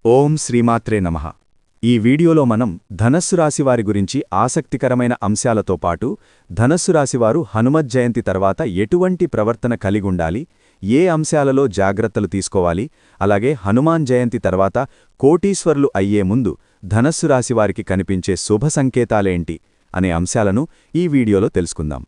ఓం శ్రీమాత్రే నమః. ఈ వీడియోలో మనం ధనస్సు రాశివారి గురించి ఆసక్తికరమైన అంశాలతో పాటు ధనస్సు రాశివారు హనుమత్ జయంతి తర్వాత ఎటువంటి ప్రవర్తన కలిగుండాలి, ఏ అంశాలలో జాగ్రత్తలు తీసుకోవాలి, అలాగే హనుమాన్ జయంతి తర్వాత కోటీశ్వరులు అయ్యే ముందు ధనస్సు రాశివారికి కనిపించే శుభ సంకేతాలేంటి అనే అంశాలను ఈ వీడియోలో తెలుసుకుందాం.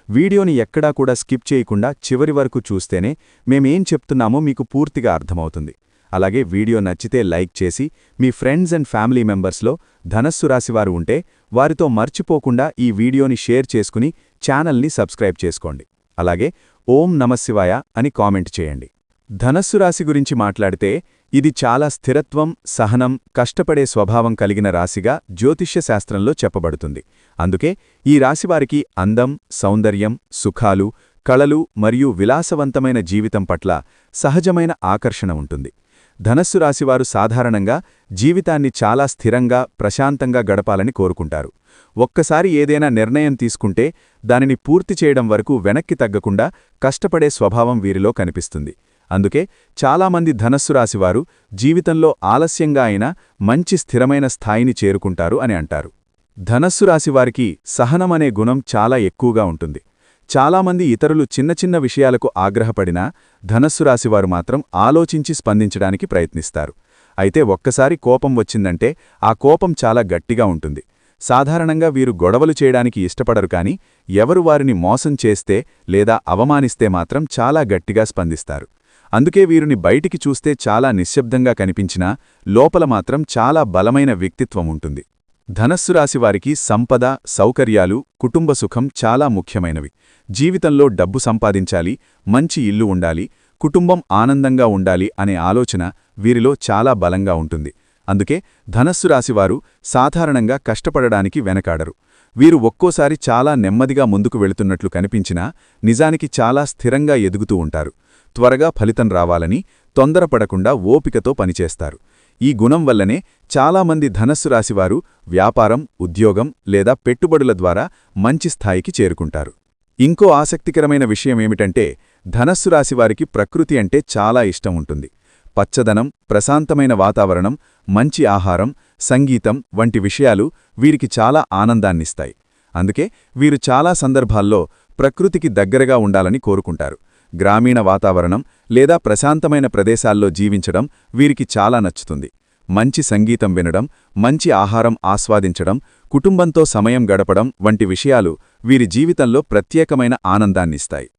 వీడియోని ఎక్కడా కూడా స్కిప్ చేయకుండా చివరి వరకు చూస్తేనే మేమేం చెప్తున్నామో మీకు పూర్తిగా అర్థమవుతుంది. అలాగే వీడియో నచ్చితే లైక్ చేసి మీ ఫ్రెండ్స్ అండ్ ఫ్యామిలీ మెంబర్స్లో ధనస్సు రాశివారు ఉంటే వారితో మర్చిపోకుండా ఈ వీడియోని షేర్ చేసుకుని ఛానల్ని సబ్స్క్రైబ్ చేసుకోండి. అలాగే ఓం నమఃశివాయ అని కామెంట్ చేయండి. ధనస్సు రాశి గురించి మాట్లాడితే ఇది చాలా స్థిరత్వం, సహనం, కష్టపడే స్వభావం కలిగిన రాశిగా జ్యోతిష్య శాస్త్రంలో చెప్పబడుతుంది. అందుకే ఈ రాశివారికి అందం, సౌందర్యం, సుఖాలు, కళలు మరియు విలాసవంతమైన జీవితం పట్ల సహజమైన ఆకర్షణ ఉంటుంది. ధనస్సు రాశివారు సాధారణంగా జీవితాన్ని చాలా స్థిరంగా, ప్రశాంతంగా గడపాలని కోరుకుంటారు. ఒక్కసారి ఏదైనా నిర్ణయం తీసుకుంటే దానిని పూర్తి చేయడం వరకు వెనక్కి తగ్గకుండా కష్టపడే స్వభావం వీరిలో కనిపిస్తుంది. అందుకే చాలామంది ధనస్సు రాశివారు జీవితంలో ఆలస్యంగా అయినా మంచి స్థిరమైన స్థాయిని చేరుకుంటారు అని అంటారు. ధనస్సు రాశివారికి సహనమనే గుణం చాలా ఎక్కువగా ఉంటుంది. చాలామంది ఇతరులు చిన్న చిన్న విషయాలకు ఆగ్రహపడినా ధనస్సు రాశివారు మాత్రం ఆలోచించి స్పందించడానికి ప్రయత్నిస్తారు. అయితే ఒక్కసారి కోపం వచ్చిందంటే ఆ కోపం చాలా గట్టిగా ఉంటుంది. సాధారణంగా వీరు గొడవలు చేయడానికి ఇష్టపడరు, కానీ ఎవరు వారిని మోసం చేస్తే లేదా అవమానిస్తే మాత్రం చాలా గట్టిగా స్పందిస్తారు. అందుకే వీరిని బయటికి చూస్తే చాలా నిశ్శబ్దంగా కనిపించినా లోపల మాత్రం చాలా బలమైన వ్యక్తిత్వం ఉంటుంది. ధనస్సు రాశివారికి సంపద, సౌకర్యాలు, కుటుంబ సుఖం చాలా ముఖ్యమైనవి. జీవితంలో డబ్బు సంపాదించాలి, మంచి ఇల్లు ఉండాలి, కుటుంబం ఆనందంగా ఉండాలి అనే ఆలోచన వీరిలో చాలా బలంగా ఉంటుంది. అందుకే ధనస్సు రాశివారు సాధారణంగా కష్టపడడానికి వెనకాడరు. వీరు ఒక్కోసారి చాలా నెమ్మదిగా ముందుకు వెళుతున్నట్లు కనిపించినా నిజానికి చాలా స్థిరంగా ఎదుగుతూ ఉంటారు. త్వరగా ఫలితం రావాలని తొందరపడకుండా ఓపికతో పనిచేస్తారు. ఈ గుణం వల్లనే చాలామంది ధనస్సు రాశివారు వ్యాపారం, ఉద్యోగం లేదా పెట్టుబడుల ద్వారా మంచి స్థాయికి చేరుకుంటారు. ఇంకో ఆసక్తికరమైన విషయమేమిటంటే ధనస్సు రాశివారికి ప్రకృతి అంటే చాలా ఇష్టం ఉంటుంది. పచ్చదనం, ప్రశాంతమైన వాతావరణం, మంచి ఆహారం, సంగీతం వంటి విషయాలు వీరికి చాలా ఆనందాన్నిస్తాయి. అందుకే వీరు చాలా సందర్భాల్లో ప్రకృతికి దగ్గరగా ఉండాలని కోరుకుంటారు. గ్రామీణ వాతావరణం లేదా ప్రశాంతమైన ప్రదేశాల్లో జీవించడం వీరికి చాలా నచ్చుతుంది. మంచి సంగీతం వినడం, మంచి ఆహారం ఆస్వాదించడం, కుటుంబంతో సమయం గడపడం వంటి విషయాలు వీరి జీవితంలో ప్రత్యేకమైన ఆనందాన్నిస్తాయి.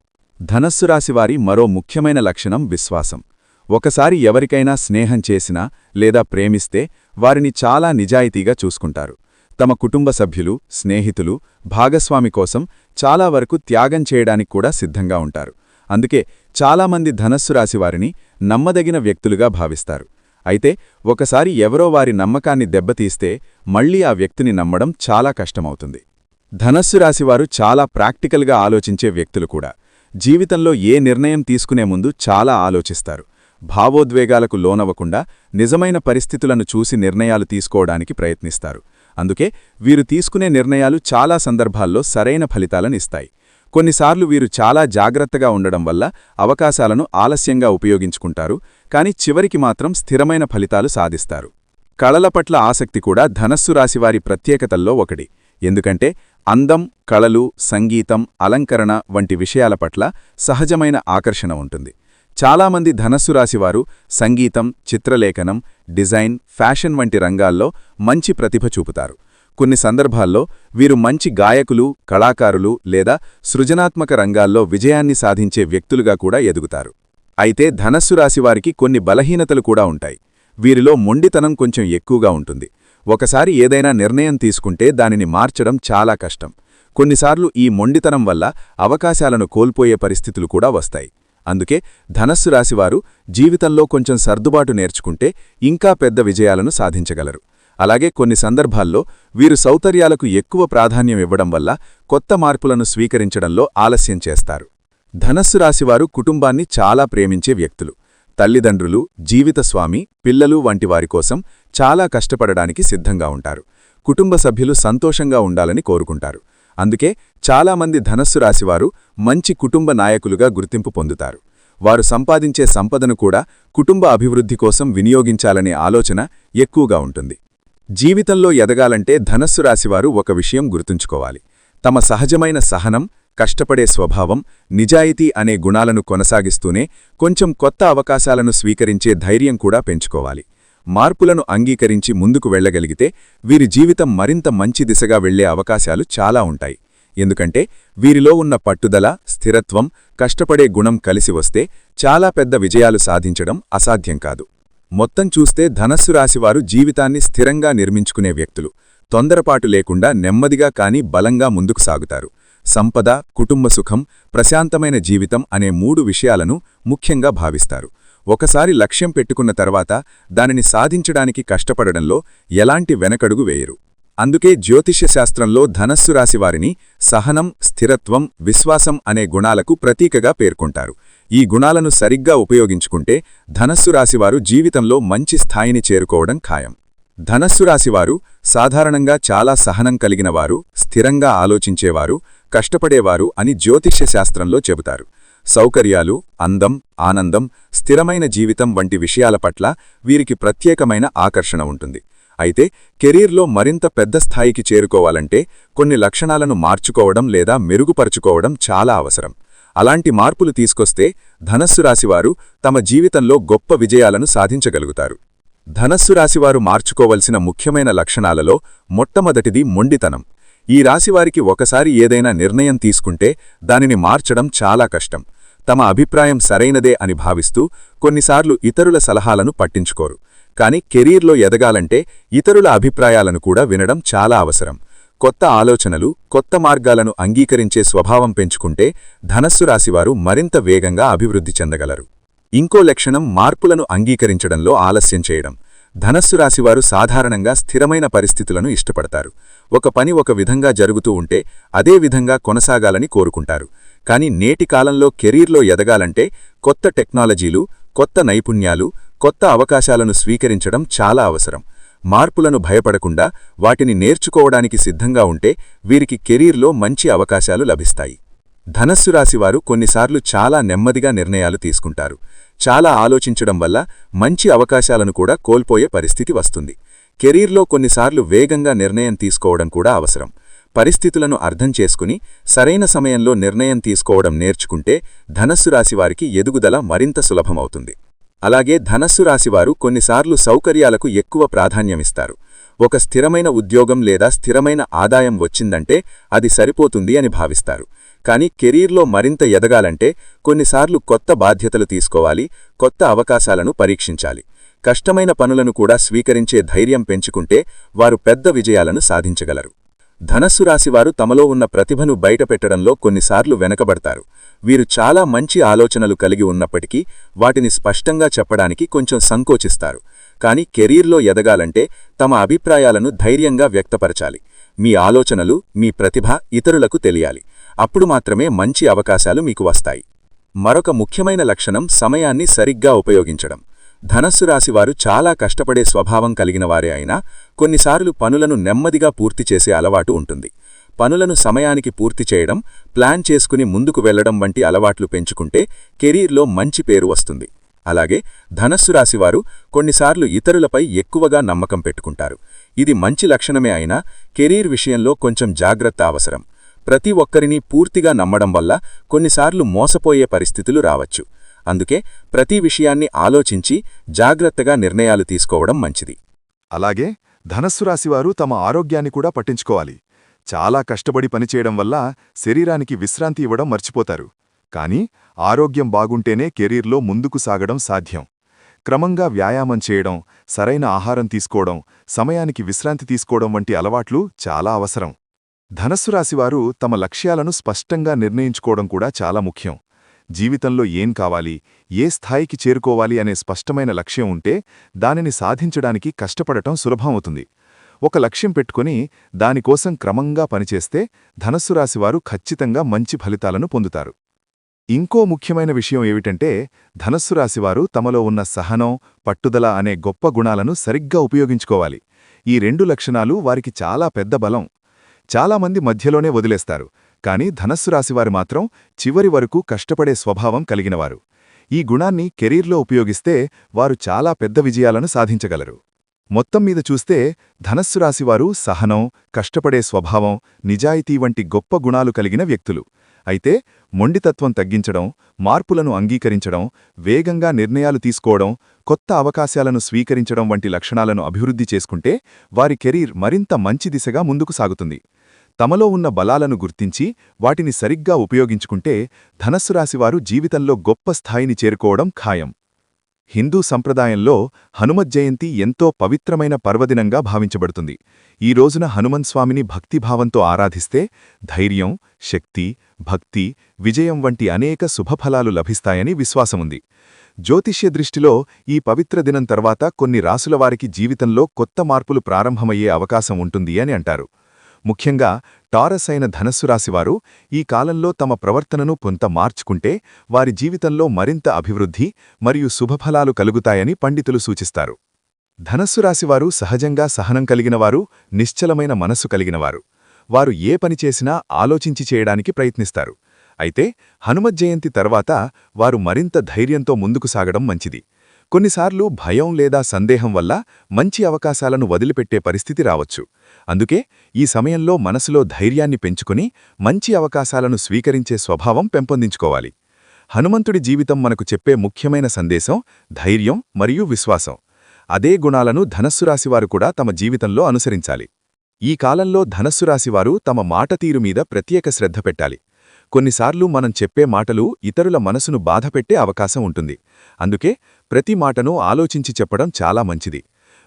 ధనస్సు రాశివారి మరో ముఖ్యమైన లక్షణం విశ్వాసం. ఒకసారి ఎవరికైనా స్నేహం చేసినా లేదా ప్రేమిస్తే వారిని చాలా నిజాయితీగా చూసుకుంటారు. తమ కుటుంబ సభ్యులు, స్నేహితులు, భాగస్వామి కోసం చాలా వరకు త్యాగం చేయడానికి కూడా సిద్ధంగా ఉంటారు. అందుకే చాలామంది ధనస్సు రాశివారిని నమ్మదగిన వ్యక్తులుగా భావిస్తారు. అయితే ఒకసారి ఎవరో వారి నమ్మకాన్ని దెబ్బతీస్తే మళ్లీ ఆ వ్యక్తిని నమ్మడం చాలా కష్టమవుతుంది. ధనస్సు రాశివారు చాలా ప్రాక్టికల్గా ఆలోచించే వ్యక్తులు కూడా. జీవితంలో ఏ నిర్ణయం తీసుకునే ముందు చాలా ఆలోచిస్తారు. భావోద్వేగాలకు లోనవ్వకుండా నిజమైన పరిస్థితులను చూసి నిర్ణయాలు తీసుకోవడానికి ప్రయత్నిస్తారు. అందుకే వీరు తీసుకునే నిర్ణయాలు చాలా సందర్భాల్లో సరైన ఫలితాలనిస్తాయి. కొన్నిసార్లు వీరు చాలా జాగ్రత్తగా ఉండడం వల్ల అవకాశాలను ఆలస్యంగా ఉపయోగించుకుంటారు, కానీ చివరికి మాత్రం స్థిరమైన ఫలితాలు సాధిస్తారు. కళల పట్ల ఆసక్తి కూడా ధనస్సు రాశివారి ప్రత్యేకతల్లో ఒకటి. ఎందుకంటే అందం, కళలు, సంగీతం, అలంకరణ వంటి విషయాల పట్ల సహజమైన ఆకర్షణ ఉంటుంది. చాలామంది ధనస్సు రాశివారు సంగీతం, చిత్రలేఖనం, డిజైన్, ఫ్యాషన్ వంటి రంగాల్లో మంచి ప్రతిభ చూపుతారు. కొన్ని సందర్భాల్లో వీరు మంచి గాయకులు, కళాకారులు లేదా సృజనాత్మక రంగాల్లో విజయాన్ని సాధించే వ్యక్తులుగా కూడా ఎదుగుతారు. అయితే ధనస్సు రాశివారికి కొన్ని బలహీనతలు కూడా ఉంటాయి. వీరిలో మొండితనం కొంచెం ఎక్కువగా ఉంటుంది. ఒకసారి ఏదైనా నిర్ణయం తీసుకుంటే దానిని మార్చడం చాలా కష్టం. కొన్నిసార్లు ఈ మొండితనం వల్ల అవకాశాలను కోల్పోయే పరిస్థితులు కూడా వస్తాయి. అందుకే ధనస్సు రాశివారు జీవితంలో కొంచెం సర్దుబాటు నేర్చుకుంటే ఇంకా పెద్ద విజయాలను సాధించగలరు. అలాగే కొన్ని సందర్భాల్లో వీరు సౌకర్యాలకు ఎక్కువ ప్రాధాన్యం ఇవ్వడం వల్ల కొత్త మార్పులను స్వీకరించడంలో ఆలస్యం చేస్తారు. ధనస్సు రాశివారు కుటుంబాన్ని చాలా ప్రేమించే వ్యక్తులు. తల్లిదండ్రులు, జీవితస్వామి, పిల్లలు వంటి వారి కోసం చాలా కష్టపడడానికి సిద్ధంగా ఉంటారు. కుటుంబ సభ్యులు సంతోషంగా ఉండాలని కోరుకుంటారు. అందుకే చాలామంది ధనస్సు రాశివారు మంచి కుటుంబ నాయకులుగా గుర్తింపు పొందుతారు. వారు సంపాదించే సంపదను కూడా కుటుంబ అభివృద్ధి కోసం వినియోగించాలనే ఆలోచన ఎక్కువగా ఉంటుంది. జీవితంలో ఎదగాలంటే ధనస్సు రాశివారు ఒక విషయం గుర్తుంచుకోవాలి. తమ సహజమైన సహనం, కష్టపడే స్వభావం, నిజాయితీ అనే గుణాలను కొనసాగిస్తూనే కొంచెం కొత్త అవకాశాలను స్వీకరించే ధైర్యం కూడా పెంచుకోవాలి. మార్పులను అంగీకరించి ముందుకు వెళ్లగలిగితే వీరి జీవితం మరింత మంచి దిశగా వెళ్లే అవకాశాలు చాలా ఉంటాయి. ఎందుకంటే వీరిలో ఉన్న పట్టుదల, స్థిరత్వం, కష్టపడే గుణం కలిసి వస్తే చాలా పెద్ద విజయాలు సాధించడం అసాధ్యం కాదు. మొత్తం చూస్తే ధనస్సు రాశివారు జీవితాన్ని స్థిరంగా నిర్మించుకునే వ్యక్తులు. తొందరపాటు లేకుండా నెమ్మదిగా కాని బలంగా ముందుకు సాగుతారు. సంపద, కుటుంబ సుఖం, ప్రశాంతమైన జీవితం అనే 3 విషయాలను ముఖ్యంగా భావిస్తారు. ఒకసారి లక్ష్యం పెట్టుకున్న తర్వాత దానిని సాధించడానికి కష్టపడడంలో ఎలాంటి వెనకడుగు వేయరు. అందుకే జ్యోతిష్య శాస్త్రంలో ధనస్సు రాశివారిని సహనం, స్థిరత్వం, విశ్వాసం అనే గుణాలకు ప్రతీకగా పేర్కొంటారు. ఈ గుణాలను సరిగ్గా ఉపయోగించుకుంటే ధనస్సు రాశివారు జీవితంలో మంచి స్థాయిని చేరుకోవడం ఖాయం. ధనస్సు రాశివారు సాధారణంగా చాలా సహనం కలిగినవారు, స్థిరంగా ఆలోచించేవారు, కష్టపడేవారు అని జ్యోతిష్య శాస్త్రంలో చెబుతారు. సౌకర్యాలు, అందం, ఆనందం, స్థిరమైన జీవితం వంటి విషయాల పట్ల వీరికి ప్రత్యేకమైన ఆకర్షణ ఉంటుంది. అయితే కెరీర్లో మరింత పెద్ద స్థాయికి చేరుకోవాలంటే కొన్ని లక్షణాలను మార్చుకోవడం లేదా మెరుగుపరుచుకోవడం చాలా అవసరం. అలాంటి మార్పులు తీసుకొస్తే ధనస్సు రాశివారు తమ జీవితంలో గొప్ప విజయాలను సాధించగలుగుతారు. ధనస్సు రాశివారు మార్చుకోవలసిన ముఖ్యమైన లక్షణాలలో మొట్టమొదటిది మొండితనం. ఈ రాశివారికి ఒకసారి ఏదైనా నిర్ణయం తీసుకుంటే దానిని మార్చడం చాలా కష్టం. తమ అభిప్రాయం సరైనదే అని భావిస్తూ కొన్నిసార్లు ఇతరుల సలహాలను పట్టించుకోరు. కాని కెరీర్లో ఎదగాలంటే ఇతరుల అభిప్రాయాలను కూడా వినడం చాలా అవసరం. కొత్త ఆలోచనలు, కొత్త మార్గాలను అంగీకరించే స్వభావం పెంచుకుంటే ధనస్సు రాశివారు మరింత వేగంగా అభివృద్ధి చెందగలరు. ఇంకో లక్షణం మార్పులను అంగీకరించడంలో ఆలస్యం చేయడం. ధనస్సు రాశివారు సాధారణంగా స్థిరమైన పరిస్థితులను ఇష్టపడతారు. ఒక పని ఒక విధంగా జరుగుతూ ఉంటే అదే విధంగా కొనసాగాలని కోరుకుంటారు. కాని నేటి కాలంలో కెరీర్లో ఎదగాలంటే కొత్త టెక్నాలజీలు, కొత్త నైపుణ్యాలు, కొత్త అవకాశాలను స్వీకరించడం చాలా అవసరం. మార్పులను భయపడకుండా వాటిని నేర్చుకోవడానికి సిద్ధంగా ఉంటే వీరికి కెరీర్లో మంచి అవకాశాలు లభిస్తాయి. ధనస్సు రాశివారు కొన్నిసార్లు చాలా నెమ్మదిగా నిర్ణయాలు తీసుకుంటారు. చాలా ఆలోచించడం వల్ల మంచి అవకాశాలను కూడా కోల్పోయే పరిస్థితి వస్తుంది. కెరీర్లో కొన్నిసార్లు వేగంగా నిర్ణయం తీసుకోవడం కూడా అవసరం. పరిస్థితులను అర్థం చేసుకుని సరైన సమయంలో నిర్ణయం తీసుకోవడం నేర్చుకుంటే ధనస్సు రాశివారికి ఎదుగుదల మరింత సులభమవుతుంది. అలాగే ధనస్సు రాశివారు కొన్నిసార్లు సౌకర్యాలకు ఎక్కువ ప్రాధాన్యమిస్తారు. ఒక స్థిరమైన ఉద్యోగం లేదా స్థిరమైన ఆదాయం వచ్చిందంటే అది సరిపోతుంది అని భావిస్తారు. కాని కెరీర్లో మరింత ఎదగాలంటే కొన్నిసార్లు కొత్త బాధ్యతలు తీసుకోవాలి, కొత్త అవకాశాలను పరీక్షించాలి. కష్టమైన పనులను కూడా స్వీకరించే ధైర్యం పెంచుకుంటే వారు పెద్ద విజయాలను సాధించగలరు. ధనస్సు రాశివారు తమలో ఉన్న ప్రతిభను బయటపెట్టడంలో కొన్నిసార్లు వెనకబడతారు. వీరు చాలా మంచి ఆలోచనలు కలిగి ఉన్నప్పటికీ వాటిని స్పష్టంగా చెప్పడానికి కొంచెం సంకోచిస్తారు. కాని కెరీర్లో ఎదగాలంటే తమ అభిప్రాయాలను ధైర్యంగా వ్యక్తపరచాలి. మీ ఆలోచనలు, మీ ప్రతిభ ఇతరులకు తెలియాలి. అప్పుడు మాత్రమే మంచి అవకాశాలు మీకు వస్తాయి. మరొక ముఖ్యమైన లక్షణం సమయాన్ని సరిగ్గా ఉపయోగించడం. ధనస్సు రాశివారు చాలా కష్టపడే స్వభావం కలిగినవారే అయినా కొన్నిసార్లు పనులను నెమ్మదిగా పూర్తి చేసే అలవాటు ఉంటుంది. పనులను సమయానికి పూర్తి చేయడం, ప్లాన్ చేసుకుని ముందుకు వెళ్లడం వంటి అలవాట్లు పెంచుకుంటే కెరీర్లో మంచి పేరు వస్తుంది. అలాగే ధనస్సు రాశివారు కొన్నిసార్లు ఇతరులపై ఎక్కువగా నమ్మకం పెట్టుకుంటారు. ఇది మంచి లక్షణమే అయినా కెరీర్ విషయంలో కొంచెం జాగ్రత్త అవసరం. ప్రతి ఒక్కరినీ పూర్తిగా నమ్మడం వల్ల కొన్నిసార్లు మోసపోయే పరిస్థితులు రావచ్చు. అందుకే ప్రతి విషయాన్ని ఆలోచించి జాగ్రత్తగా నిర్ణయాలు తీసుకోవడం మంచిది. అలాగే ధనస్సు రాశివారు తమ ఆరోగ్యాన్ని కూడా పట్టించుకోవాలి. చాలా కష్టపడి పనిచేయడం వల్ల శరీరానికి విశ్రాంతి ఇవ్వడం మర్చిపోతారు. కానీ ఆరోగ్యం బాగుంటేనే కెరీర్లో ముందుకు సాగడం సాధ్యం. క్రమంగా వ్యాయామం చేయడం, సరైన ఆహారం తీసుకోవడం, సమయానికి విశ్రాంతి తీసుకోవడం వంటి అలవాట్లు చాలా అవసరం. ధనస్సు రాశివారు తమ లక్ష్యాలను స్పష్టంగా నిర్ణయించుకోవడం కూడా చాలా ముఖ్యం. జీవితంలో ఏం కావాలి, ఏ స్థాయికి చేరుకోవాలి అనే స్పష్టమైన లక్ష్యం ఉంటే దానిని సాధించడానికి కష్టపడటం సులభమవుతుంది. ఒక లక్ష్యం పెట్టుకుని దానికోసం క్రమంగా పనిచేస్తే ధనస్సు రాశివారు ఖచ్చితంగా మంచి ఫలితాలను పొందుతారు. ఇంకో ముఖ్యమైన విషయం ఏమిటంటే ధనస్సు రాశివారు తమలో ఉన్న సహనం, పట్టుదల అనే గొప్ప గుణాలను సరిగ్గా ఉపయోగించుకోవాలి. ఈ 2 లక్షణాలు వారికి చాలా పెద్ద బలం. చాలామంది మధ్యలోనే వదిలేస్తారు. కాని ధనస్సు రాశివారు మాత్రం చివరి వరకు కష్టపడే స్వభావం కలిగినవారు. ఈ గుణాన్ని కెరీర్లో ఉపయోగిస్తే వారు చాలా పెద్ద విజయాలను సాధించగలరు. మొత్తం మీద చూస్తే ధనస్సు రాశివారు సహనం, కష్టపడే స్వభావం, నిజాయితీ వంటి గొప్ప గుణాలు కలిగిన వ్యక్తులు. అయితే మొండితత్వం తగ్గించడం, మార్పులను అంగీకరించడం, వేగంగా నిర్ణయాలు తీసుకోవడం, కొత్త అవకాశాలను స్వీకరించడం వంటి లక్షణాలను అభివృద్ధి చేసుకుంటే వారి కెరీర్ మరింత మంచి దిశగా ముందుకు సాగుతుంది. తమలో ఉన్న బలాలను గుర్తించి వాటిని సరిగ్గా ఉపయోగించుకుంటే ధనస్సు రాశివారు జీవితంలో గొప్ప స్థాయిని చేరుకోవడం ఖాయం. హిందూ సంప్రదాయంలో హనుమత్ జయంతి ఎంతో పవిత్రమైన పర్వదినంగా భావించబడుతుంది. ఈ రోజున హనుమన్ స్వామిని భక్తిభావంతో ఆరాధిస్తే ధైర్యం, శక్తి, భక్తి, విజయం వంటి అనేక శుభఫలాలు లభిస్తాయని విశ్వాసముంది. జ్యోతిష్య దృష్టిలో ఈ పవిత్ర దినం తర్వాత కొన్ని రాసులవారికి జీవితంలో కొత్త మార్పులు ప్రారంభమయ్యే అవకాశం ఉంటుంది అని అంటారు. ముఖ్యంగా టారస్ అయిన ధనస్సు రాశివారు ఈ కాలంలో తమ ప్రవర్తనను కొంత మార్చుకుంటే వారి జీవితంలో మరింత అభివృద్ధి మరియు శుభఫలాలు కలుగుతాయని పండితులు సూచిస్తారు. ధనస్సు రాశివారు సహజంగా సహనం కలిగినవారు, నిశ్చలమైన మనస్సు కలిగినవారు. వారు ఏ పని చేసినా ఆలోచించి చేయడానికి ప్రయత్నిస్తారు. అయితే హనుమత్ జయంతి తర్వాత వారు మరింత ధైర్యంతో ముందుకు సాగడం మంచిది. కొన్నిసార్లు భయం లేదా సందేహం వల్ల మంచి అవకాశాలను వదిలిపెట్టే పరిస్థితి రావచ్చు. అందుకే ఈ సమయంలో మనసులో ధైర్యాన్ని పెంచుకుని మంచి అవకాశాలను స్వీకరించే స్వభావం పెంపొందించుకోవాలి. హనుమంతుడి జీవితం మనకు చెప్పే ముఖ్యమైన సందేశం ధైర్యం మరియు విశ్వాసం. అదే గుణాలను ధనస్సు రాశివారు కూడా తమ జీవితంలో అనుసరించాలి. ఈ కాలంలో ధనస్సు రాశివారు తమ మాట తీరు మీద ప్రత్యేక శ్రద్ధ పెట్టాలి. కొన్నిసార్లు మనం చెప్పే మాటలు ఇతరుల మనసును బాధపెట్టే అవకాశం ఉంటుంది. అందుకే ప్రతి మాటను ఆలోచించి చెప్పడం చాలా మంచిది.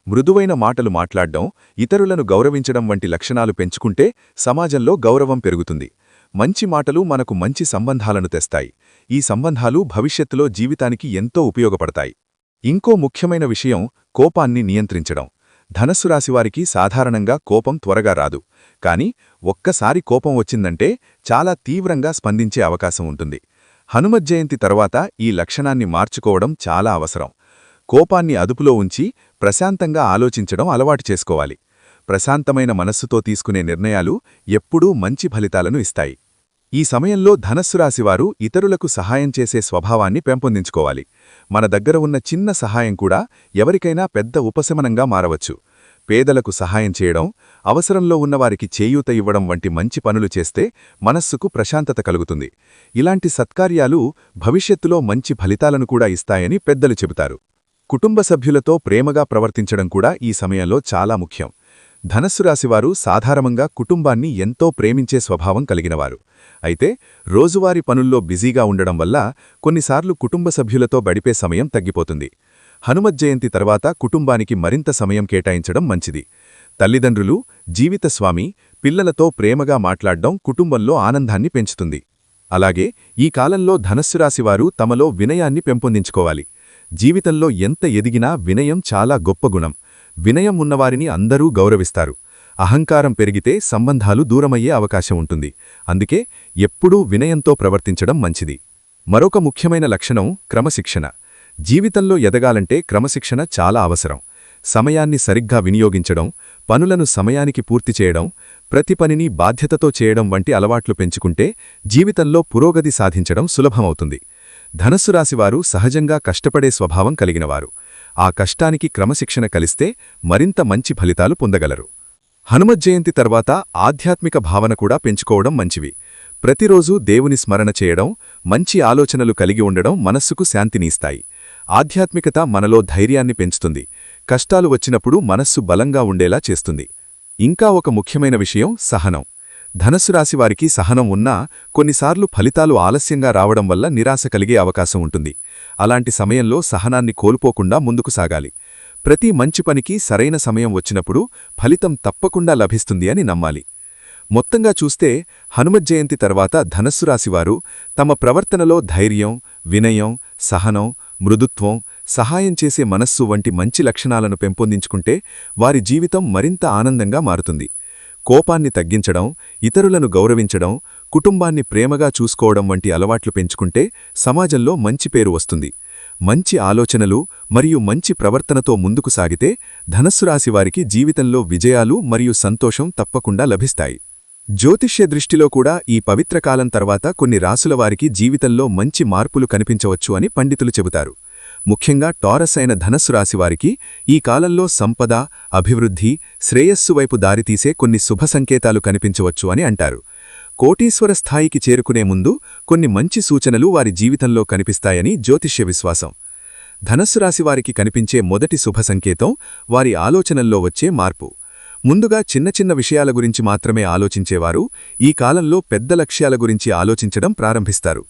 మృదువైన మాటలు మాట్లాడ్డం, ఇతరులను గౌరవించడం వంటి లక్షణాలు పెంచుకుంటే సమాజంలో గౌరవం పెరుగుతుంది. మంచి మాటలు మనకు మంచి సంబంధాలను తెస్తాయి. ఈ సంబంధాలు భవిష్యత్తులో జీవితానికి ఎంతో ఉపయోగపడతాయి. ఇంకో ముఖ్యమైన విషయం కోపాన్ని నియంత్రించడం. ధనస్సు రాశివారికి సాధారణంగా కోపం త్వరగా రాదు. కానీ ఒక్కసారి కోపం వచ్చిందంటే చాలా తీవ్రంగా స్పందించే అవకాశం ఉంటుంది. హనుమత్ జయంతి తర్వాత ఈ లక్షణాన్ని మార్చుకోవడం చాలా అవసరం. కోపాన్ని అదుపులో ఉంచి ప్రశాంతంగా ఆలోచించడం అలవాటు చేసుకోవాలి. ప్రశాంతమైన మనస్సుతో తీసుకునే నిర్ణయాలు ఎప్పుడూ మంచి ఫలితాలను ఇస్తాయి. ఈ సమయంలో ధనస్సు రాశివారు ఇతరులకు సహాయం చేసే స్వభావాన్ని పెంపొందించుకోవాలి. మన దగ్గర ఉన్న చిన్న సహాయం కూడా ఎవరికైనా పెద్ద ఉపశమనంగా మారవచ్చు. పేదలకు సహాయం చేయడం, అవసరంలో ఉన్నవారికి చేయూత ఇవ్వడం వంటి మంచి పనులు చేస్తే మనస్సుకు ప్రశాంతత కలుగుతుంది. ఇలాంటి సత్కార్యాలు భవిష్యత్తులో మంచి ఫలితాలను కూడా ఇస్తాయని పెద్దలు చెబుతారు. కుటుంబ సభ్యులతో ప్రేమగా ప్రవర్తించడం కూడా ఈ సమయంలో చాలా ముఖ్యం. ధనస్సు రాశివారు సాధారణంగా కుటుంబాన్ని ఎంతో ప్రేమించే స్వభావం కలిగినవారు. అయితే రోజువారీ పనుల్లో బిజీగా ఉండడం వల్ల కొన్నిసార్లు కుటుంబ సభ్యులతో గడిపే సమయం తగ్గిపోతుంది. హనుమత్ జయంతి తర్వాత కుటుంబానికి మరింత సమయం కేటాయించడం మంచిది. తల్లిదండ్రులు, జీవితస్వామి, పిల్లలతో ప్రేమగా మాట్లాడ్డం కుటుంబంలో ఆనందాన్ని పెంచుతుంది. అలాగే ఈ కాలంలో ధనస్సు రాశివారు తమలో వినయాన్ని పెంపొందించుకోవాలి. జీవితంలో ఎంత ఎదిగినా వినయం చాలా గొప్ప గుణం. వినయం ఉన్నవారిని అందరూ గౌరవిస్తారు. అహంకారం పెరిగితే సంబంధాలు దూరమయ్యే అవకాశం ఉంటుంది. అందుకే ఎప్పుడూ వినయంతో ప్రవర్తించడం మంచిది. మరొక ముఖ్యమైన లక్షణం క్రమశిక్షణ. జీవితంలో ఎదగాలంటే క్రమశిక్షణ చాలా అవసరం. సమయాన్ని సరిగ్గా వినియోగించడం, పనులను సమయానికి పూర్తి చేయడం, ప్రతి పనిని బాధ్యతతో చేయడం వంటి అలవాట్లు పెంచుకుంటే జీవితంలో పురోగతి సాధించడం సులభమవుతుంది. ధనస్సు రాశివారు సహజంగా కష్టపడే స్వభావం కలిగినవారు. ఆ కష్టానికి క్రమశిక్షణ కలిస్తే మరింత మంచి ఫలితాలు పొందగలరు. హనుమత్ జయంతి తర్వాత ఆధ్యాత్మిక భావన కూడా పెంచుకోవడం మంచివి. ప్రతిరోజూ దేవుని స్మరణ చేయడం, మంచి ఆలోచనలు కలిగి ఉండడం మనస్సుకు శాంతినిస్తాయి. ఆధ్యాత్మికత మనలో ధైర్యాన్ని పెంచుతుంది. కష్టాలు వచ్చినప్పుడు మనస్సు బలంగా ఉండేలా చేస్తుంది. ఇంకా ఒక ముఖ్యమైన విషయం సహనం. ధనస్సు రాశివారికి సహనం ఉన్నా కొన్నిసార్లు ఫలితాలు ఆలస్యంగా రావడం వల్ల నిరాశ కలిగే అవకాశం ఉంటుంది. అలాంటి సమయంలో సహనాన్ని కోల్పోకుండా ముందుకు సాగాలి. ప్రతి మంచి పనికి సరైన సమయం వచ్చినప్పుడు ఫలితం తప్పకుండా లభిస్తుంది అని నమ్మాలి. మొత్తంగా చూస్తే హనుమత్ జయంతి తర్వాత ధనస్సు రాశివారు తమ ప్రవర్తనలో ధైర్యం, వినయం, సహనం, మృదుత్వం, సహాయం చేసే మనస్సు వంటి మంచి లక్షణాలను పెంపొందించుకుంటే వారి జీవితం మరింత ఆనందంగా మారుతుంది. కోపాన్ని తగ్గించడం, ఇతరులను గౌరవించడం, కుటుంబాన్ని ప్రేమగా చూసుకోవడం వంటి అలవాట్లు పెంచుకుంటే సమాజంలో మంచి పేరు వస్తుంది. మంచి ఆలోచనలు మరియు మంచి ప్రవర్తనతో ముందుకు సాగితే ధనస్సు రాశివారికి జీవితంలో విజయాలు మరియు సంతోషం తప్పకుండా లభిస్తాయి. జ్యోతిష్య దృష్టిలో కూడా ఈ పవిత్ర కాలం తర్వాత కొన్ని రాసులవారికి జీవితంలో మంచి మార్పులు కనిపించవచ్చు అని పండితులు చెబుతారు. ముఖ్యంగా టారస్ అయిన ధనస్సు రాశివారికి ఈ కాలంలో సంపద, అభివృద్ధి, శ్రేయస్సు వైపు దారితీసే కొన్ని శుభ సంకేతాలు కనిపించవచ్చు అని అంటారు. కోటీశ్వర స్థాయికి చేరుకునే ముందు కొన్ని మంచి సూచనలు వారి జీవితంలో కనిపిస్తాయని జ్యోతిష్య విశ్వాసం. ధనస్సు రాశివారికి కనిపించే మొదటి శుభ సంకేతం వారి ఆలోచనల్లో వచ్చే మార్పు. ముందుగా చిన్న చిన్న విషయాల గురించి మాత్రమే ఆలోచించేవారు ఈ కాలంలో పెద్ద లక్ష్యాల గురించి ఆలోచించడం ప్రారంభిస్తారు.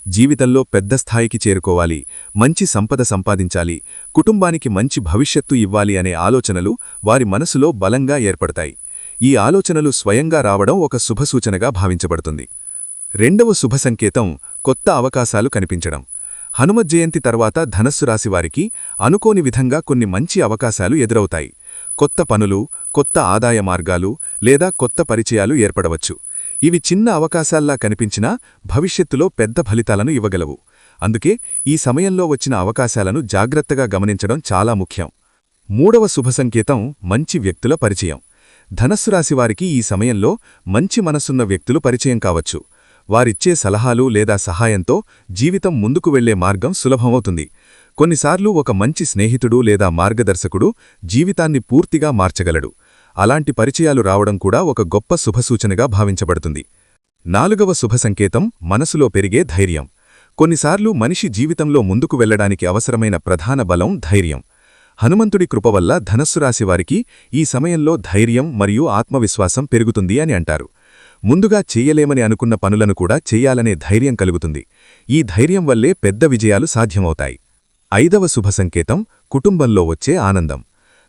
జీవితంలో పెద్ద స్థాయికి చేరుకోవాలి, మంచి సంపద సంపాదించాలి, కుటుంబానికి మంచి భవిష్యత్తు ఇవ్వాలి అనే ఆలోచనలు వారి మనసులో బలంగా ఏర్పడతాయి. ఈ ఆలోచనలు స్వయంగా రావడం ఒక శుభసూచనగా భావించబడుతుంది. రెండవ శుభ సంకేతం కొత్త అవకాశాలు కనిపించడం. హనుమత్ జయంతి తర్వాత ధనస్సు రాశివారికి అనుకోని విధంగా కొన్ని మంచి అవకాశాలు ఎదురవుతాయి. కొత్త పనులు, కొత్త ఆదాయ మార్గాలు లేదా కొత్త పరిచయాలు ఏర్పడవచ్చు. ఇవి చిన్న అవకాశాల్లా కనిపించినా భవిష్యత్తులో పెద్ద ఫలితాలను ఇవ్వగలవు. అందుకే ఈ సమయంలో వచ్చిన అవకాశాలను జాగ్రత్తగా గమనించడం చాలా ముఖ్యం. మూడవ శుభ సంకేతం మంచి వ్యక్తుల పరిచయం. ధనస్సు రాశివారికి ఈ సమయంలో మంచి మనసున్న వ్యక్తులు పరిచయం కావచ్చు. వారిచ్చే సలహాలు లేదా సహాయంతో జీవితం ముందుకు వెళ్లే మార్గం సులభమవుతుంది. కొన్నిసార్లు ఒక మంచి స్నేహితుడు లేదా మార్గదర్శకుడు జీవితాన్ని పూర్తిగా మార్చగలడు. అలాంటి పరిచయాలు రావడం కూడా ఒక గొప్ప శుభసూచనగా భావించబడుతుంది. నాలుగవ శుభ సంకేతం మనసులో పెరిగే ధైర్యం. కొన్నిసార్లు మనిషి జీవితంలో ముందుకు వెళ్లడానికి అవసరమైన ప్రధాన బలం ధైర్యం. హనుమంతుడి కృప వల్ల ధనస్సు రాశివారికి ఈ సమయంలో ధైర్యం మరియు ఆత్మవిశ్వాసం పెరుగుతుంది అని అంటారు. ముందుగా చెయ్యలేమని అనుకున్న పనులను కూడా చెయ్యాలనే ధైర్యం కలుగుతుంది. ఈ ధైర్యం వల్లే పెద్ద విజయాలు సాధ్యమవుతాయి. ఐదవ శుభ సంకేతం కుటుంబంలో వచ్చే ఆనందం.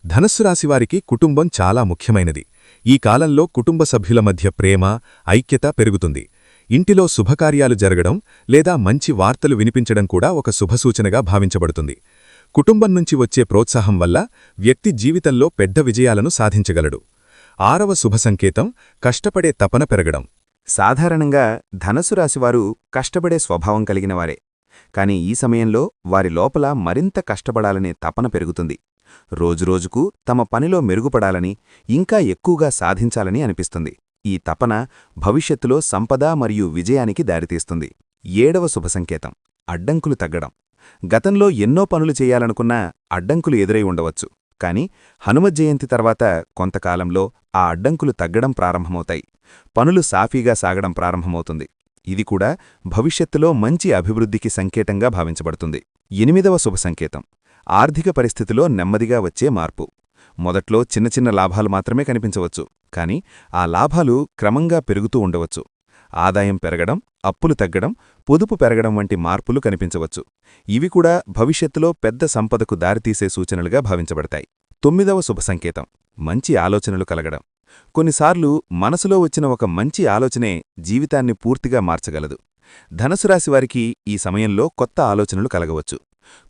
ధనస్సు రాశివారికి కుటుంబం చాలా ముఖ్యమైనది. ఈ కాలంలో కుటుంబ సభ్యుల మధ్య ప్రేమ, ఐక్యత పెరుగుతుంది. ఇంటిలో శుభకార్యాలు జరగడం లేదా మంచి వార్తలు వినిపించడం కూడా ఒక శుభసూచనగా భావించబడుతుంది. కుటుంబం నుంచి వచ్చే ప్రోత్సాహం వల్ల వ్యక్తి జీవితంలో పెద్ద విజయాలను సాధించగలడు. ఆరవ శుభ సంకేతం కష్టపడే తపన పెరగడం. సాధారణంగా ధనస్సు రాశివారు కష్టపడే స్వభావం కలిగినవారే. కాని ఈ సమయంలో వారి లోపల మరింత కష్టపడాలనే తపన పెరుగుతుంది. రోజురోజుకు తమ పనిలో మెరుగుపడాలని, ఇంకా ఎక్కువగా సాధించాలని అనిపిస్తుంది. ఈ తపన భవిష్యత్తులో సంపద మరియు విజయానికి దారితీస్తుంది. ఏడవ శుభ సంకేతం అడ్డంకులు తగ్గడం. గతంలో ఎన్నో పనులు చేయాలనుకున్నా అడ్డంకులు ఎదురై ఉండవచ్చు. కాని హనుమత్ జయంతి తర్వాత కొంతకాలంలో ఆ అడ్డంకులు తగ్గడం ప్రారంభమవుతాయి. పనులు సాఫీగా సాగడం ప్రారంభమవుతుంది. ఇది కూడా భవిష్యత్తులో మంచి అభివృద్ధికి సంకేతంగా భావించబడుతుంది. ఎనిమిదవ శుభ సంకేతం ఆర్థిక పరిస్థితిలో నెమ్మదిగా వచ్చే మార్పు. మొదట్లో చిన్న చిన్న లాభాలు మాత్రమే కనిపించవచ్చు. కాని ఆ లాభాలు క్రమంగా పెరుగుతూ ఉండవచ్చు. ఆదాయం పెరగడం, అప్పులు తగ్గడం, పొదుపు పెరగడం వంటి మార్పులు కనిపించవచ్చు. ఇవి కూడా భవిష్యత్తులో పెద్ద సంపదకు దారితీసే సూచనలుగా భావించబడతాయి. తొమ్మిదవ శుభ సంకేతం మంచి ఆలోచనలు కలగడం. కొన్నిసార్లు మనసులో వచ్చిన ఒక మంచి ఆలోచనే జీవితాన్ని పూర్తిగా మార్చగలదు. ధనస్సు రాశివారికి ఈ సమయంలో కొత్త ఆలోచనలు కలగవచ్చు.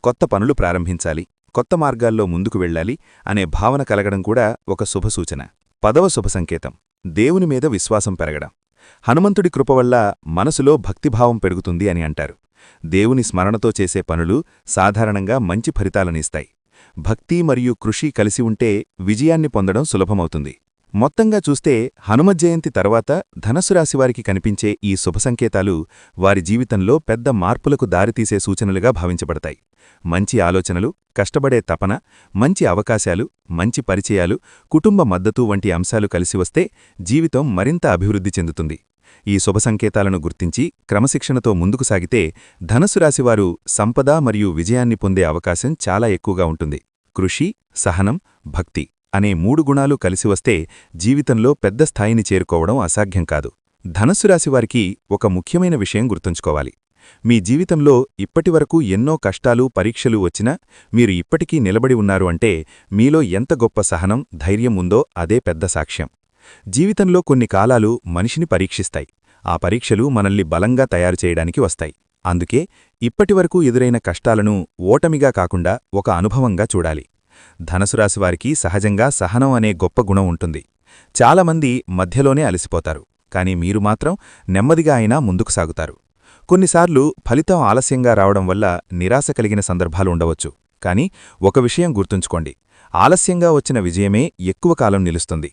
కొత్త పనులు ప్రారంభించాలి, కొత్త మార్గాల్లో ముందుకు వెళ్ళాలి అనే భావన కలగడం కూడా ఒక శుభసూచన. 10వ శుభ సంకేతం దేవుని మీద విశ్వాసం పెరగడం. హనుమంతుడి కృప వల్ల మనసులో భక్తిభావం పెరుగుతుంది అని అంటారు. దేవుని స్మరణతో చేసే పనులు సాధారణంగా మంచి ఫలితాలనిస్తాయి. భక్తి మరియు కృషి కలిసి ఉంటే విజయాన్ని పొందడం సులభమవుతుంది. మొత్తంగా చూస్తే హనుమత్ జయంతి తర్వాత ధనస్సు రాశివారికి కనిపించే ఈ శుభ సంకేతాలు వారి జీవితంలో పెద్ద మార్పులకు దారితీసే సూచనలుగా భావించబడతాయి. మంచి ఆలోచనలు, కష్టపడే తపన, మంచి అవకాశాలు, మంచి పరిచయాలు, కుటుంబ మద్దతు వంటి అంశాలు కలిసివస్తే జీవితం మరింత అభివృద్ధి చెందుతుంది. ఈ శుభ సంకేతాలను గుర్తించి క్రమశిక్షణతో ముందుకు సాగితే ధనస్సు రాశివారు సంపద మరియు విజయాన్ని పొందే అవకాశం చాలా ఎక్కువగా ఉంటుంది. కృషి, సహనం, భక్తి అనే 3 గుణాలు కలిసివస్తే జీవితంలో పెద్ద స్థాయిని చేరుకోవడం అసాధ్యం కాదు. ధనస్సు రాశివారికి ఒక ముఖ్యమైన విషయం గుర్తుంచుకోవాలి. మీ జీవితంలో ఇప్పటివరకు ఎన్నో కష్టాలు, పరీక్షలు వచ్చినా మీరు ఇప్పటికీ నిలబడి ఉన్నారు అంటే మీలో ఎంత గొప్ప సహనం, ధైర్యం ఉందో అదే పెద్ద సాక్ష్యం. జీవితంలో కొన్ని కాలాలు మనిషిని పరీక్షిస్తాయి. ఆ పరీక్షలు మనల్ని బలంగా తయారు చేయడానికి వస్తాయి. అందుకే ఇప్పటివరకు ఎదురైన కష్టాలను ఓటమిగా కాకుండా ఒక అనుభవంగా చూడాలి. ధనస్సు రాశివారికి సహజంగా సహనం అనే గొప్ప గుణం ఉంటుంది. చాలామంది మధ్యలోనే అలసిపోతారు. కాని మీరు మాత్రం నెమ్మదిగా అయినా ముందుకు సాగుతారు. కొన్నిసార్లు ఫలితం ఆలస్యంగా రావడం వల్ల నిరాశ కలిగిన సందర్భాలు ఉండవచ్చు. కాని ఒక విషయం గుర్తుంచుకోండి, ఆలస్యంగా వచ్చిన విజయమే ఎక్కువ కాలం నిలుస్తుంది.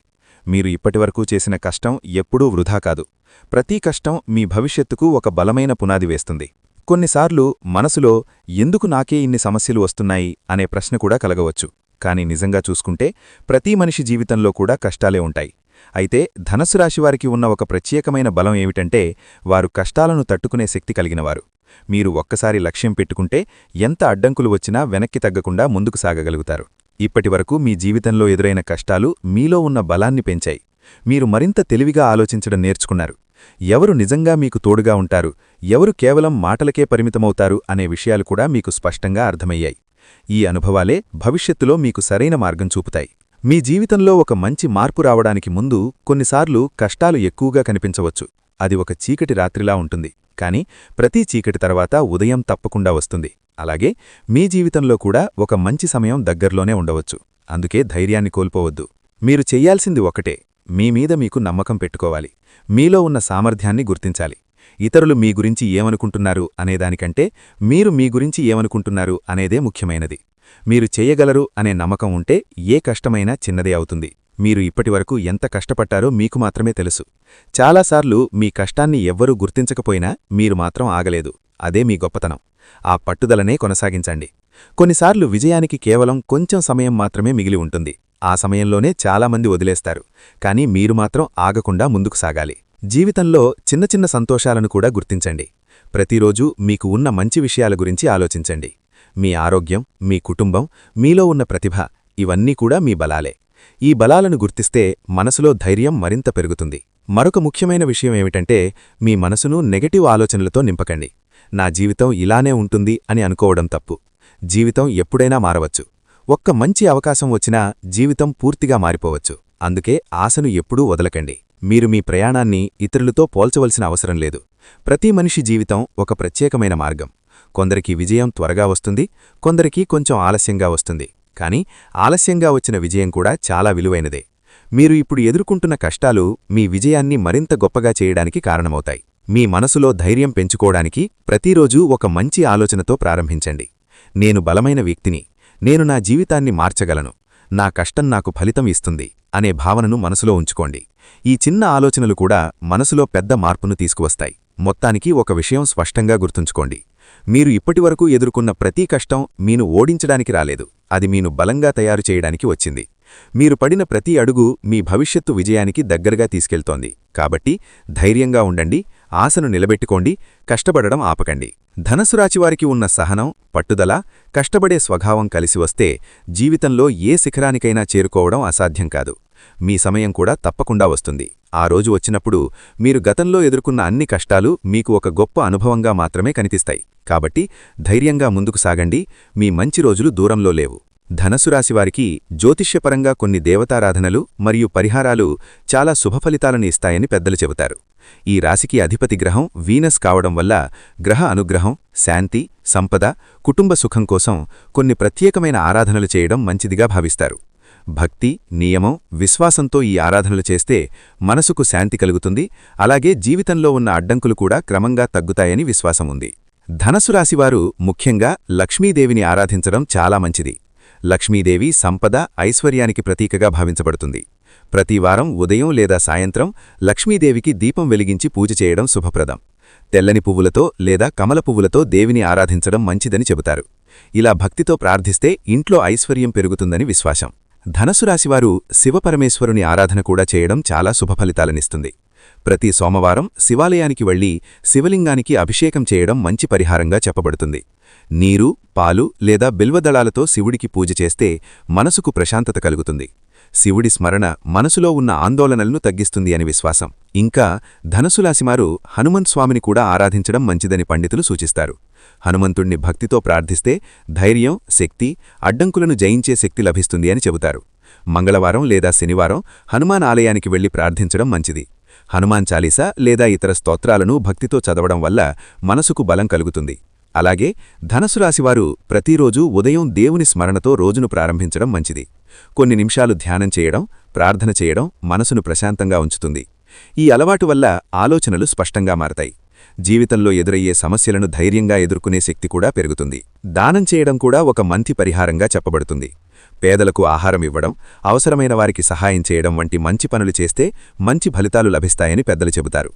మీరు ఇప్పటివరకు చేసిన కష్టం ఎప్పుడూ వృధా కాదు. ప్రతి కష్టం మీ భవిష్యత్తుకు ఒక బలమైన పునాది వేస్తుంది. కొన్నిసార్లు మనసులో ఎందుకు నాకే ఇన్ని సమస్యలు వస్తున్నాయి అనే ప్రశ్న కూడా కలగవచ్చు. కాని నిజంగా చూసుకుంటే ప్రతి మనిషి జీవితంలో కూడా కష్టాలే ఉంటాయి. అయితే ధనస్సు రాశివారికి ఉన్న ఒక ప్రత్యేకమైన బలం ఏమిటంటే వారు కష్టాలను తట్టుకునే శక్తి కలిగినవారు. మీరు ఒక్కసారి లక్ష్యం పెట్టుకుంటే ఎంత అడ్డంకులు వచ్చినా వెనక్కి తగ్గకుండా ముందుకు సాగగలుగుతారు. ఇప్పటివరకు మీ జీవితంలో ఎదురైన కష్టాలు మీలో ఉన్న బలాన్ని పెంచాయి. మీరు మరింత తెలివిగా ఆలోచించడం నేర్చుకున్నారు. ఎవరు నిజంగా మీకు తోడుగా ఉంటారు, ఎవరు కేవలం మాటలకే పరిమితమవుతారు అనే విషయాలు కూడా మీకు స్పష్టంగా అర్థమయ్యాయి. ఈ అనుభవాలే భవిష్యత్తులో మీకు సరైన మార్గం చూపుతాయి. మీ జీవితంలో ఒక మంచి మార్పు రావడానికి ముందు కొన్నిసార్లు కష్టాలు ఎక్కువగా కనిపించవచ్చు. అది ఒక చీకటి రాత్రిలా ఉంటుంది. కాని ప్రతి చీకటి తర్వాత ఉదయం తప్పకుండా వస్తుంది. అలాగే మీ జీవితంలో కూడా ఒక మంచి సమయం దగ్గర్లోనే ఉండవచ్చు. అందుకే ధైర్యాన్ని కోల్పోవద్దు. మీరు చెయ్యాల్సింది ఒకటే, మీమీద మీకు నమ్మకం పెట్టుకోవాలి. మీలో ఉన్న సామర్థ్యాన్ని గుర్తించాలి. ఇతరులు మీ గురించి ఏమనుకుంటున్నారు అనేదానికంటే మీరు మీ గురించి ఏమనుకుంటున్నారు అనేదే ముఖ్యమైనది. మీరు చెయ్యగలరు అనే నమ్మకం ఉంటే ఏ కష్టమైనా చిన్నదే అవుతుంది. మీరు ఇప్పటివరకు ఎంత కష్టపట్టారో మీకు మాత్రమే తెలుసు. చాలాసార్లు మీ కష్టాన్ని ఎవ్వరూ గుర్తించకపోయినా మీరు మాత్రం ఆగలేదు. అదే మీ గొప్పతనం. ఆ పట్టుదలనే కొనసాగించండి. కొన్నిసార్లు విజయానికి కేవలం కొంచెం సమయం మాత్రమే మిగిలి ఉంటుంది. ఆ సమయంలోనే చాలామంది వదిలేస్తారు. కానీ మీరు మాత్రం ఆగకుండా ముందుకు సాగాలి. జీవితంలో చిన్న చిన్న సంతోషాలను కూడా గుర్తించండి. ప్రతిరోజూ మీకు ఉన్న మంచి విషయాల గురించి ఆలోచించండి. మీ ఆరోగ్యం, మీ కుటుంబం, మీలో ఉన్న ప్రతిభ ఇవన్నీ కూడా మీ బలాలే. ఈ బలాలను గుర్తిస్తే మనసులో ధైర్యం మరింత పెరుగుతుంది. మరొక ముఖ్యమైన విషయం ఏమిటంటే మీ మనసును నెగటివ్ ఆలోచనలతో నింపకండి. నా జీవితం ఇలానే ఉంటుంది అని అనుకోవడం తప్పు. జీవితం ఎప్పుడైనా మారవచ్చు. ఒక్క మంచి అవకాశం వచ్చినా జీవితం పూర్తిగా మారిపోవచ్చు. అందుకే ఆశను ఎప్పుడూ వదలకండి. మీరు మీ ప్రయాణాన్ని ఇతరులతో పోల్చవలసిన అవసరం లేదు. ప్రతి మనిషి జీవితం ఒక ప్రత్యేకమైన మార్గం. కొందరికి విజయం త్వరగా వస్తుంది, కొందరికి కొంచెం ఆలస్యంగా వస్తుంది. కానీ ఆలస్యంగా వచ్చిన విజయం కూడా చాలా విలువైనదే. మీరు ఇప్పుడు ఎదుర్కొంటున్న కష్టాలు మీ విజయాన్ని మరింత గొప్పగా చేయడానికి కారణమవుతాయి. మీ మనసులో ధైర్యం పెంచుకోవడానికి ప్రతిరోజూ ఒక మంచి ఆలోచనతో ప్రారంభించండి. నేను బలమైన వ్యక్తిని, నేను నా జీవితాన్ని మార్చగలను, నా కష్టం నాకు ఫలితం ఇస్తుంది అనే భావనను మనసులో ఉంచుకోండి. ఈ చిన్న ఆలోచనలు కూడా మనసులో పెద్ద మార్పును తీసుకువస్తాయి. మొత్తానికి ఒక విషయం స్పష్టంగా గుర్తుంచుకోండి. మీరు ఇప్పటివరకు ఎదుర్కొన్న ప్రతి కష్టం మీను ఓడించడానికి రాలేదు. అది మీను బలంగా తయారు చేయడానికి వచ్చింది. మీరు పడిన ప్రతి అడుగు మీ భవిష్యత్తు విజయానికి దగ్గరగా తీసుకెళ్తోంది. కాబట్టి ధైర్యంగా ఉండండి, ఆశను నిలబెట్టుకోండి, కష్టపడడం ఆపకండి. ధనస్సు రాశివారికి ఉన్న సహనం, పట్టుదల, కష్టపడే స్వభావం కలిసి వస్తే జీవితంలో ఏ శిఖరానికైనా చేరుకోవడం అసాధ్యం కాదు. మీ సమయం కూడా తప్పకుండా వస్తుంది. ఆ రోజు వచ్చినప్పుడు మీరు గతంలో ఎదుర్కొన్న అన్ని కష్టాలు మీకు ఒక గొప్ప అనుభవంగా మాత్రమే కనిపిస్తాయి. కాబట్టి ధైర్యంగా ముందుకు సాగండి. మీ మంచి రోజులు దూరంలో లేవు. ధనస్సు రాశివారికి జ్యోతిష్యపరంగా కొన్ని దేవతారాధనలు మరియు పరిహారాలు చాలా శుభఫలితాలను ఇస్తాయని పెద్దలు చెబుతారు. ఈ రాశికి అధిపతి గ్రహం వీనస్ కావడం వల్ల గ్రహ అనుగ్రహం, శాంతి, సంపద, కుటుంబ సుఖం కోసం కొన్ని ప్రత్యేకమైన ఆరాధనలు చేయడం మంచిదిగా భావిస్తారు. భక్తి, నియమం, విశ్వాసంతో ఈ ఆరాధనలు చేస్తే మనసుకు శాంతి కలుగుతుంది. అలాగే జీవితంలో ఉన్న అడ్డంకులు కూడా క్రమంగా తగ్గుతాయని విశ్వాసం ఉంది. ధనస్సు రాశివారు ముఖ్యంగా లక్ష్మీదేవిని ఆరాధించడం చాలా మంచిది. లక్ష్మీదేవి సంపద, ఐశ్వర్యానికి ప్రతీకగా భావించబడుతుంది. ప్రతివారం ఉదయం లేదా సాయంత్రం లక్ష్మీదేవికి దీపం వెలిగించి పూజ చేయడం శుభప్రదం. తెల్లని పువ్వులతో లేదా కమల పువ్వులతో దేవిని ఆరాధించడం మంచిదని చెబుతారు. ఇలా భక్తితో ప్రార్థిస్తే ఇంట్లో ఐశ్వర్యం పెరుగుతుందని విశ్వాసం. ధనస్సు రాశివారు శివపరమేశ్వరుని ఆరాధన కూడా చేయడం చాలా శుభఫలితాలనిస్తుంది. ప్రతి సోమవారం శివాలయానికి వెళ్లి శివలింగానికి అభిషేకం చేయడం మంచి పరిహారంగా చెప్పబడుతుంది. నీరు, పాలు లేదా బిల్వదళాలతో శివుడికి పూజ చేస్తే మనసుకు ప్రశాంతత కలుగుతుంది. శివుడి స్మరణ మనసులో ఉన్న ఆందోళనలను తగ్గిస్తుంది అని విశ్వాసం. ఇంకా ధనస్సు రాశివారు హనుమంత్ స్వామిని కూడా ఆరాధించడం మంచిదని పండితులు సూచిస్తారు. హనుమంతుణ్ణి భక్తితో ప్రార్థిస్తే ధైర్యం, శక్తి, అడ్డంకులను జయించే శక్తి లభిస్తుంది అని చెబుతారు. మంగళవారం లేదా శనివారం హనుమాన్ ఆలయానికి వెళ్లి ప్రార్థించడం మంచిది. హనుమాన్ చాలీసా లేదా ఇతర స్తోత్రాలను భక్తితో చదవడం వల్ల మనసుకు బలం కలుగుతుంది. అలాగే ధనస్సు రాశివారు ప్రతిరోజూ ఉదయం దేవుని స్మరణతో రోజును ప్రారంభించడం మంచిది. కొన్ని నిమిషాలు ధ్యానం చేయడం, ప్రార్థన చేయడం మనసును ప్రశాంతంగా ఉంచుతుంది. ఈ అలవాటు వల్ల ఆలోచనలు స్పష్టంగా మారతాయి. జీవితంలో ఎదురయ్యే సమస్యలను ధైర్యంగా ఎదుర్కొనే శక్తి కూడా పెరుగుతుంది. దానం చేయడం కూడా ఒక మంచి పరిహారంగా చెప్పబడుతుంది. పేదలకు ఆహారం ఇవ్వడం, అవసరమైన వారికి సహాయం చేయడం వంటి మంచి పనులు చేస్తే మంచి ఫలితాలు లభిస్తాయని పెద్దలు చెబుతారు.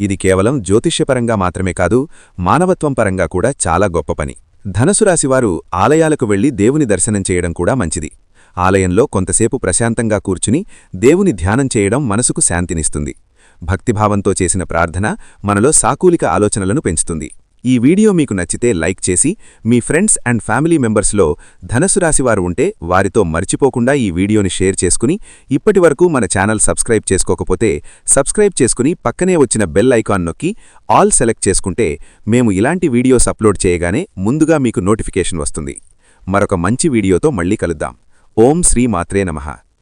ఇది కేవలం జ్యోతిష్యపరంగా మాత్రమే కాదు, మానవత్వం పరంగా కూడా చాలా గొప్ప పని. ధనుసు రాశివారు ఆలయాలకు వెళ్లి దేవుని దర్శనం చేయడం కూడా మంచిది. ఆలయంలో కొంతసేపు ప్రశాంతంగా కూర్చుని దేవుని ధ్యానం చేయడం మనసుకు శాంతినిస్తుంది. భక్తిభావంతో చేసిన ప్రార్థన మనలో సాకూలిక ఆలోచనలను పెంచుతుంది. ఈ వీడియో మీకు నచ్చితే లైక్ చేసి, మీ ఫ్రెండ్స్ అండ్ ఫ్యామిలీ మెంబర్స్లో ధనుసు రాశివారు ఉంటే వారితో మర్చిపోకుండా ఈ వీడియోని షేర్ చేసుకుని, ఇప్పటివరకు మన ఛానల్ సబ్స్క్రైబ్ చేసుకోకపోతే సబ్స్క్రైబ్ చేసుకుని పక్కనే వచ్చిన బెల్ ఐకాన్ నొక్కి ఆల్ సెలెక్ట్ చేసుకుంటే మేము ఇలాంటి వీడియోస్ అప్లోడ్ చేయగానే ముందుగా మీకు నోటిఫికేషన్ వస్తుంది. మరొక మంచి వీడియోతో మళ్ళీ కలుద్దాం. ఓం శ్రీ మాత్రే నమః.